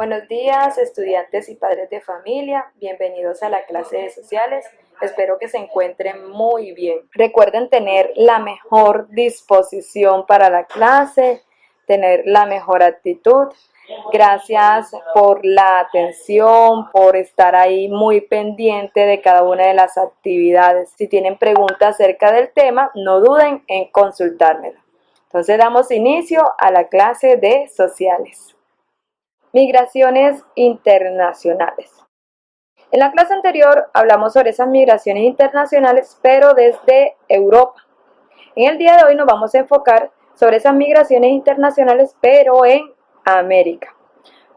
Buenos días, estudiantes y padres de familia. Bienvenidos a la clase de sociales. Espero que se encuentren muy bien. Recuerden tener la mejor disposición para la clase, tener la mejor actitud. Gracias por la atención, por estar ahí muy pendiente de cada una de las actividades. Si tienen preguntas acerca del tema, no duden en consultármelo. Entonces damos inicio a la clase de sociales. Migraciones internacionales. En la clase anterior hablamos sobre esas migraciones internacionales, pero desde Europa. En el día de hoy nos vamos a enfocar sobre esas migraciones internacionales, pero en América.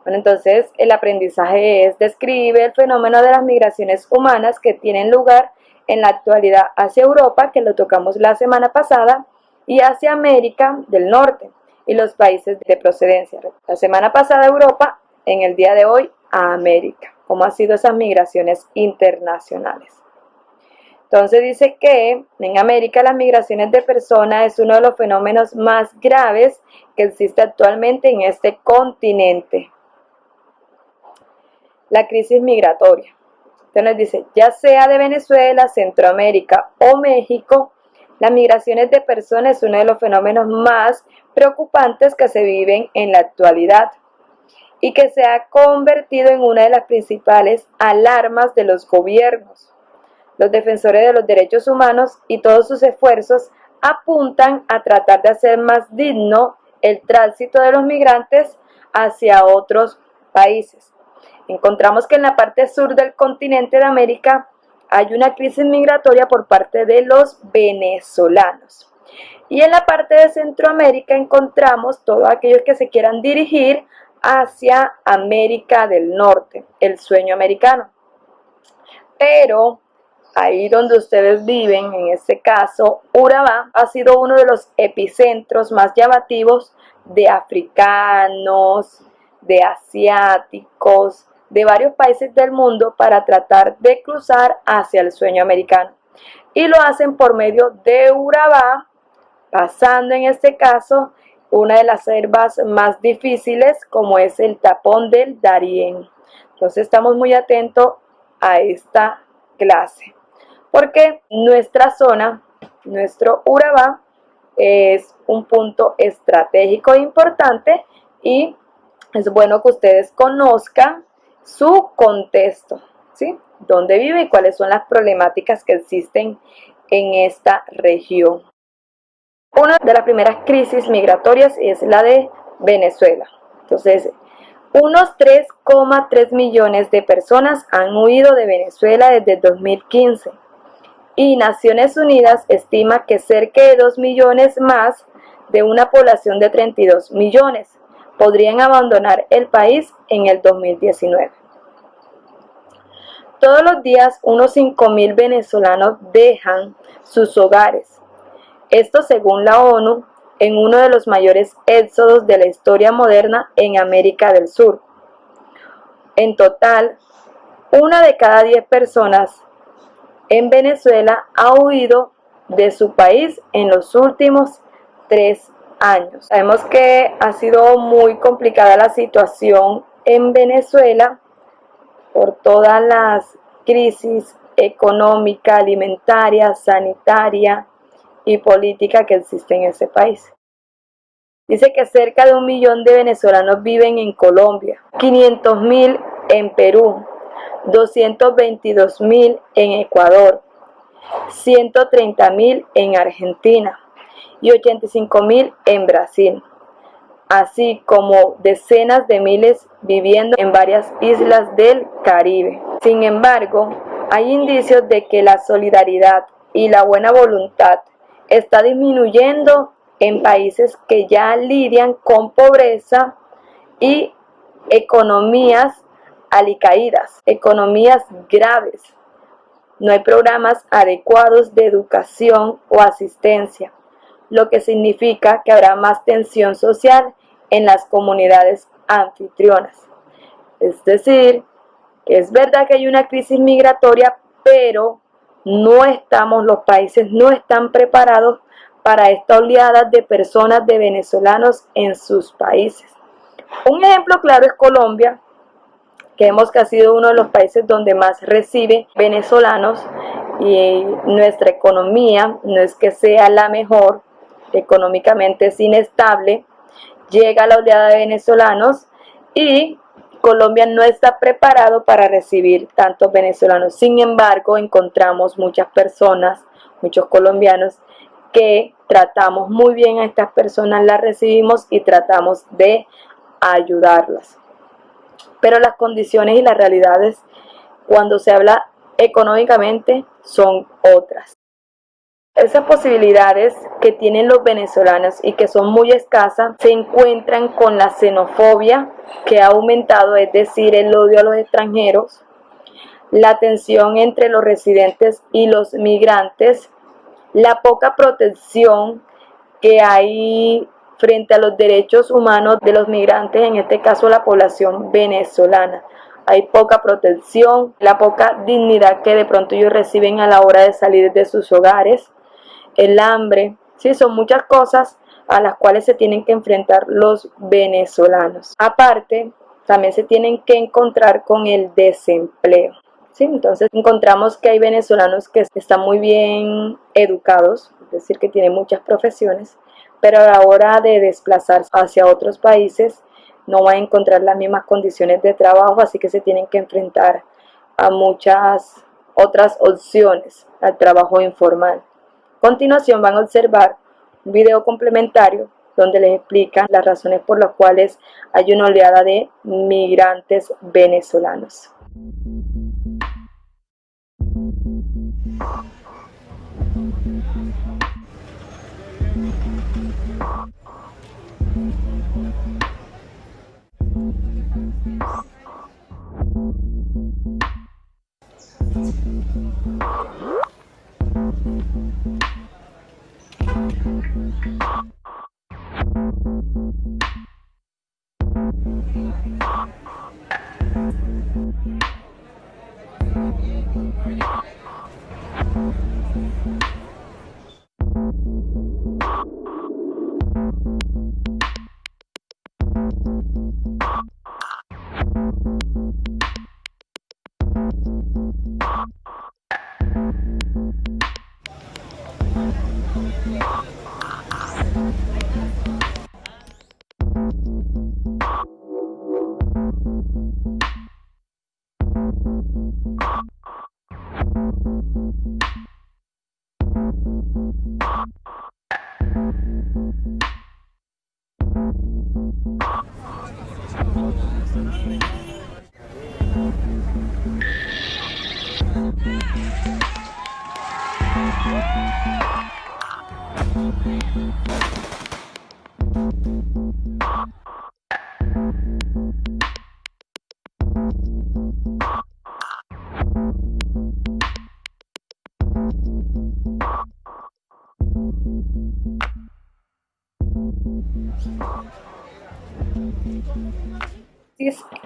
Bueno, entonces el aprendizaje es describe el fenómeno de las migraciones humanas que tienen lugar en la actualidad hacia Europa, que lo tocamos la semana pasada, y hacia América del Norte y los países de procedencia. La semana pasada Europa, en el día de hoy a América. ¿Cómo han sido esas migraciones internacionales? Entonces dice que en América las migraciones de personas es uno de los fenómenos más graves que existe actualmente en este continente. La crisis migratoria. Entonces dice, ya sea de Venezuela, Centroamérica o México, las migraciones de personas es uno de los fenómenos más preocupantes que se viven en la actualidad y que se ha convertido en una de las principales alarmas de los gobiernos. Los defensores de los derechos humanos y todos sus esfuerzos apuntan a tratar de hacer más digno el tránsito de los migrantes hacia otros países. Encontramos que en la parte sur del continente de América hay una crisis migratoria por parte de los venezolanos. Y en la parte de Centroamérica encontramos todos aquellos que se quieran dirigir hacia América del Norte, el sueño americano. Pero ahí donde ustedes viven, en este caso, Urabá ha sido uno de los epicentros más llamativos de africanos, de asiáticos, de varios países del mundo para tratar de cruzar hacia el sueño americano. Y lo hacen por medio de Urabá, pasando en este caso una de las selvas más difíciles como es el tapón del Darién. Entonces estamos muy atentos a esta clase porque nuestra zona, nuestro Urabá es un punto estratégico e importante y es bueno que ustedes conozcan su contexto, ¿sí? Dónde vive y cuáles son las problemáticas que existen en esta región. Una de las primeras crisis migratorias es la de Venezuela. Entonces, unos 3,3 millones de personas han huido de Venezuela desde 2015 y Naciones Unidas estima que cerca de 2 millones más de una población de 32 millones podrían abandonar el país en el 2019. Todos los días unos 5.000 venezolanos dejan sus hogares. Esto según la ONU, en uno de los mayores éxodos de la historia moderna en América del Sur. En total, 1 de cada 10 personas en Venezuela ha huido de su país en los últimos 3 años. Sabemos que ha sido muy complicada la situación en Venezuela por todas las crisis económica, alimentaria, sanitaria y política que existen en ese país. Dice que cerca de 1 millón de venezolanos viven en Colombia, 500.000 en Perú, 222.000 en Ecuador, 130.000 en Argentina y 85.000 en Brasil, así como decenas de miles viviendo en varias islas del Caribe. Sin embargo, hay indicios de que la solidaridad y la buena voluntad está disminuyendo en países que ya lidian con pobreza y economías alicaídas, economías graves. No hay programas adecuados de educación o asistencia, lo que significa que habrá más tensión social en las comunidades anfitrionas. Es decir, que es verdad que hay una crisis migratoria, pero los países no están preparados para esta oleada de personas, de venezolanos en sus países. Un ejemplo claro es Colombia, que vemos que ha sido uno de los países donde más recibe venezolanos, y nuestra economía no es que sea la mejor, económicamente es inestable, llega la oleada de venezolanos y Colombia no está preparado para recibir tantos venezolanos. Sin embargo, encontramos muchas personas, muchos colombianos, que tratamos muy bien a estas personas, las recibimos y tratamos de ayudarlas. Pero las condiciones y las realidades, cuando se habla económicamente, son otras. Esas posibilidades que tienen los venezolanos y que son muy escasas se encuentran con la xenofobia que ha aumentado, es decir, el odio a los extranjeros, la tensión entre los residentes y los migrantes, la poca protección que hay frente a los derechos humanos de los migrantes, en este caso la población venezolana. Hay poca protección, la poca dignidad que de pronto ellos reciben a la hora de salir de sus hogares, el hambre, sí, son muchas cosas a las cuales se tienen que enfrentar los venezolanos. Aparte, también se tienen que encontrar con el desempleo. ¿Sí? Entonces encontramos que hay venezolanos que están muy bien educados, es decir, que tienen muchas profesiones, pero a la hora de desplazarse hacia otros países no van a encontrar las mismas condiciones de trabajo, así que se tienen que enfrentar a muchas otras opciones al trabajo informal. A continuación van a observar un video complementario donde les explican las razones por las cuales hay una oleada de migrantes venezolanos.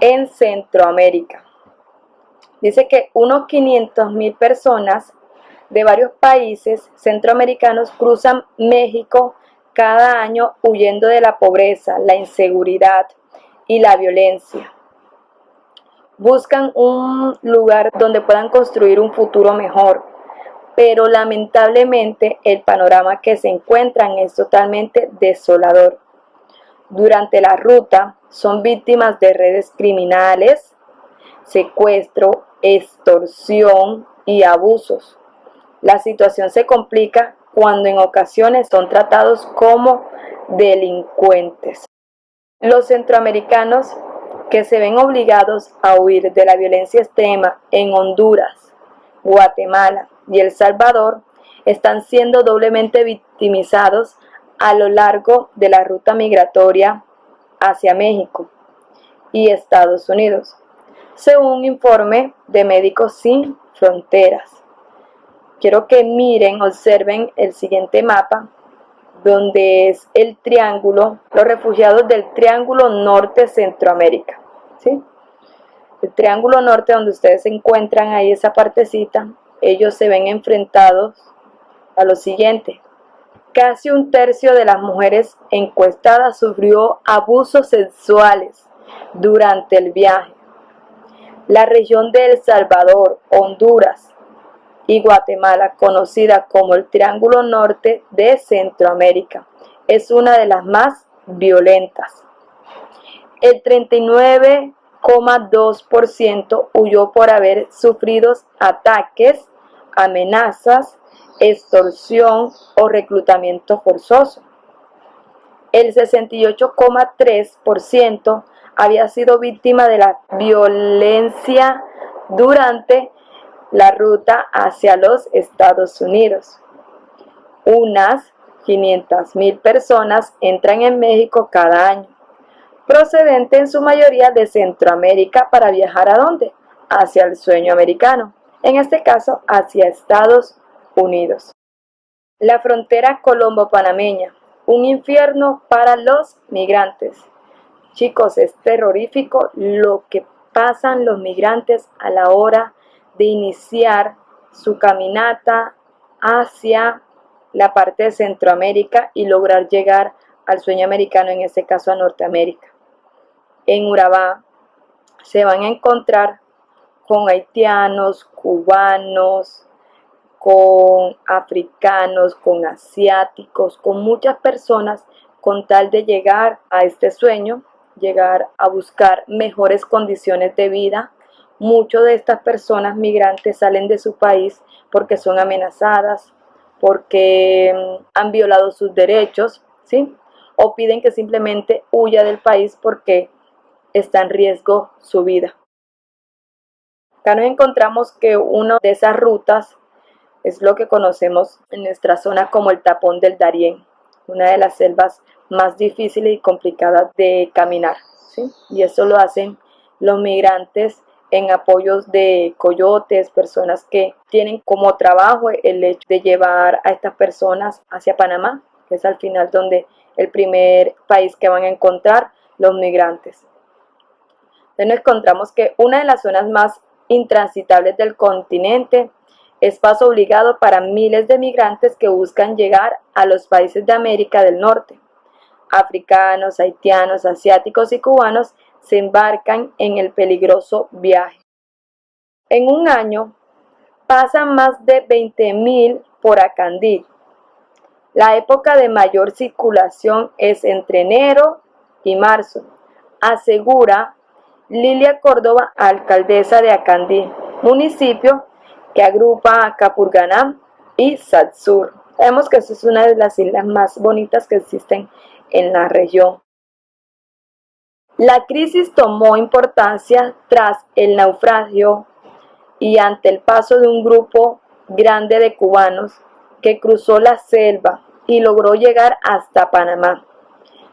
En Centroamérica. Dice que unos 500.000 personas de varios países centroamericanos cruzan México cada año huyendo de la pobreza, la inseguridad y la violencia. Buscan un lugar donde puedan construir un futuro mejor, pero lamentablemente el panorama que se encuentran es totalmente desolador. Durante la ruta son víctimas de redes criminales, secuestro, extorsión y abusos. La situación se complica cuando en ocasiones son tratados como delincuentes. Los centroamericanos que se ven obligados a huir de la violencia extrema en Honduras, Guatemala y El Salvador están siendo doblemente victimizados a lo largo de la ruta migratoria hacia México y Estados Unidos, según un informe de Médicos Sin Fronteras. Quiero que miren, observen el siguiente mapa, donde es el triángulo, los refugiados del Triángulo Norte Centroamérica, ¿sí? El Triángulo Norte, donde ustedes se encuentran ahí, esa partecita, ellos se ven enfrentados a lo siguiente. Casi un tercio de las mujeres encuestadas sufrió abusos sexuales durante el viaje. La región de El Salvador, Honduras y Guatemala, conocida como el Triángulo Norte de Centroamérica, es una de las más violentas. El 39,2% huyó por haber sufrido ataques, amenazas, extorsión o reclutamiento forzoso. El 68,3% había sido víctima de la violencia durante la ruta hacia los Estados Unidos. Unas 500,000 personas entran en México cada año, procedente en su mayoría de Centroamérica para viajar ¿a dónde? Hacia el sueño americano, en este caso hacia Estados Unidos. La frontera colombo-panameña, un infierno para los migrantes. Chicos, es terrorífico lo que pasan los migrantes a la hora de iniciar su caminata hacia la parte de Centroamérica y lograr llegar al sueño americano, en este caso a Norteamérica. En Urabá se van a encontrar con haitianos, cubanos, con africanos, con asiáticos, con muchas personas con tal de llegar a este sueño, llegar a buscar mejores condiciones de vida. Muchas de estas personas migrantes salen de su país porque son amenazadas, porque han violado sus derechos, ¿sí? O piden que simplemente huya del país porque está en riesgo su vida. Acá nos encontramos que una de esas rutas es lo que conocemos en nuestra zona como el Tapón del Darién, una de las selvas más difíciles y complicadas de caminar, ¿sí? Y eso lo hacen los migrantes en apoyos de coyotes, personas que tienen como trabajo el hecho de llevar a estas personas hacia Panamá, que es al final donde el primer país que van a encontrar los migrantes. Entonces nos encontramos que una de las zonas más intransitables del continente es paso obligado para miles de migrantes que buscan llegar a los países de América del Norte. Africanos, haitianos, asiáticos y cubanos se embarcan en el peligroso viaje. En un año pasan más de 20,000 por Acandí. La época de mayor circulación es entre enero y marzo, asegura Lilia Córdoba, alcaldesa de Acandí, municipio que agrupa a Capurganá y Satsur. Sabemos que esta es una de las islas más bonitas que existen en la región. La crisis tomó importancia tras el naufragio y ante el paso de un grupo grande de cubanos que cruzó la selva y logró llegar hasta Panamá.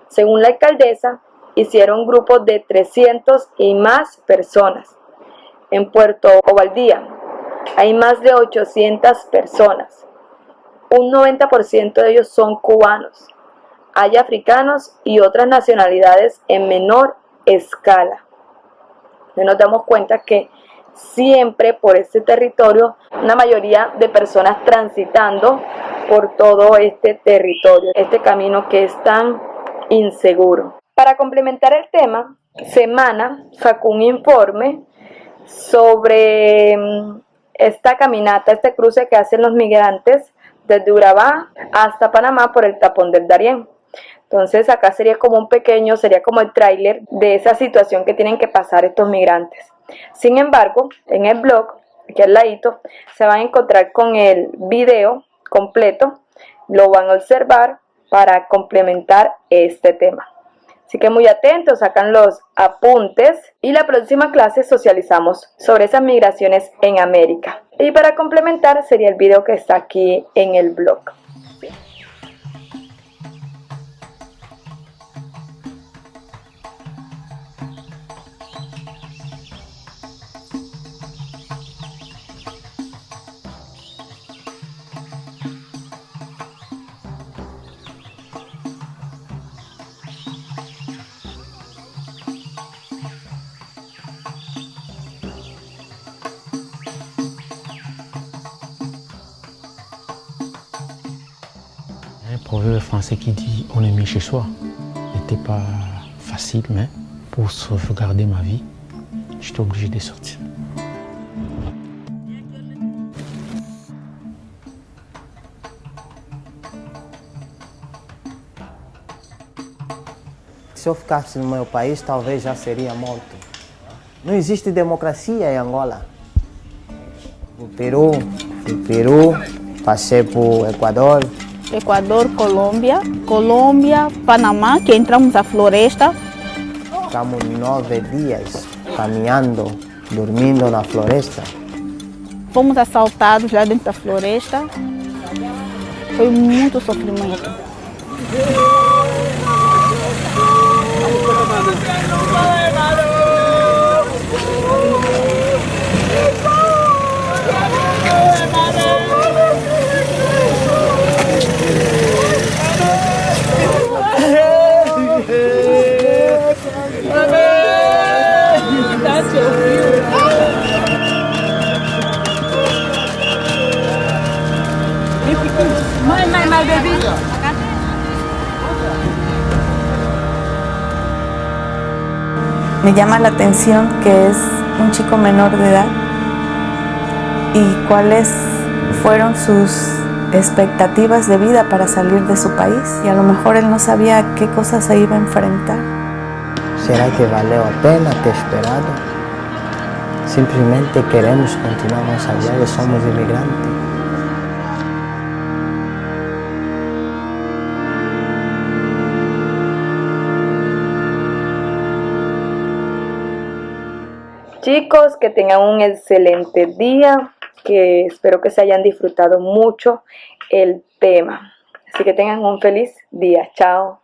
Según la alcaldesa, hicieron grupos de 300 y más personas. En Puerto Ovaldía hay más de 800 personas. Un 90% de ellos son cubanos. Hay africanos y otras nacionalidades en menor escala. Nos damos cuenta que siempre por este territorio, una mayoría de personas transitando por todo este territorio, este camino que es tan inseguro. Para complementar el tema, Semana sacó un informe sobre esta caminata, este cruce que hacen los migrantes desde Urabá hasta Panamá por el Tapón del Darién. Entonces acá sería como el tráiler de esa situación que tienen que pasar estos migrantes. Sin embargo, en el blog, aquí al ladito, se van a encontrar con el video completo, lo van a observar para complementar este tema. Así que muy atentos, sacan los apuntes y la próxima clase socializamos sobre esas migraciones en América. Y para complementar sería el video que está aquí en el blog. Un proverbe français qui dit « on est mieux chez soi » n'était pas facile, mais pour sauvegarder ma vie, j'étais obligé de sortir. Se eu ficasse no meu país, talvez já seria morto. Não existe democracia em Angola. O Peru, passei por Equador. Equador, Colômbia, Panamá, que entramos à floresta. Ficamos 9 dias caminhando, dormindo na floresta. Fomos assaltados lá dentro da floresta. Foi muito sofrimento. Me llama la atención que es un chico menor de edad y cuáles fueron sus expectativas de vida para salir de su país, y a lo mejor él no sabía a qué cosas se iba a enfrentar. Será que valeu a pena ter esperado? Simplesmente queremos continuar nossa vida, somos imigrantes. Chicos, que tengan un excelente día, que espero que se hayan disfrutado mucho el tema. Así que tengan un feliz día. Chao.